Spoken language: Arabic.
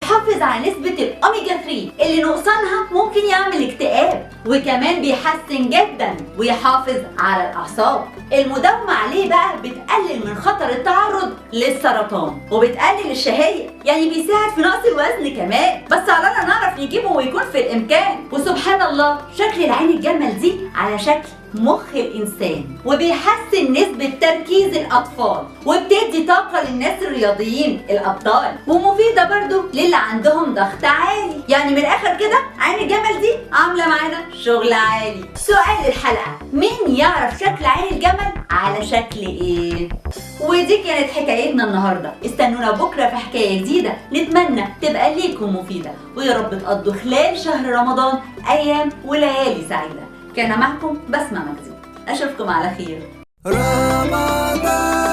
بيحافظ على نسبة الأوميجا 3 اللي نقصانها ممكن يعمل اكتئاب، وكمان بيحسن جدا ويحافظ على الأعصاب. المداومة عليه بقى بتقلل من خطر التعرض للسرطان وبتقلل الشهية، يعني بيساعد في نقص الوزن كمان، بس علينا نعرف نجيبه ويكون في الإمكان. وسبحان الله شكل العين الجمل دي على شكل مخ الإنسان، وبيحسن نسبة تركيز الأطفال، وبتدي طاقة للناس الرياضيين الأبطال، ومفيدة برضو للي عندهم ضغط عالي. يعني من الآخر كده عين الجمل دي عاملة معانا شغل عالي. سؤال الحلقة: مين يعرف شكل عين الجمل على شكل إيه؟ ودي كانت حكايتنا النهاردة. استنونا بكرة في حكاية جديدة نتمنى تبقى ليكم مفيدة، ويا رب تقضوا خلال شهر رمضان أيام وليالي سعيدة. كان معكم بسمة مجدي، أشوفكم على خير. رمضان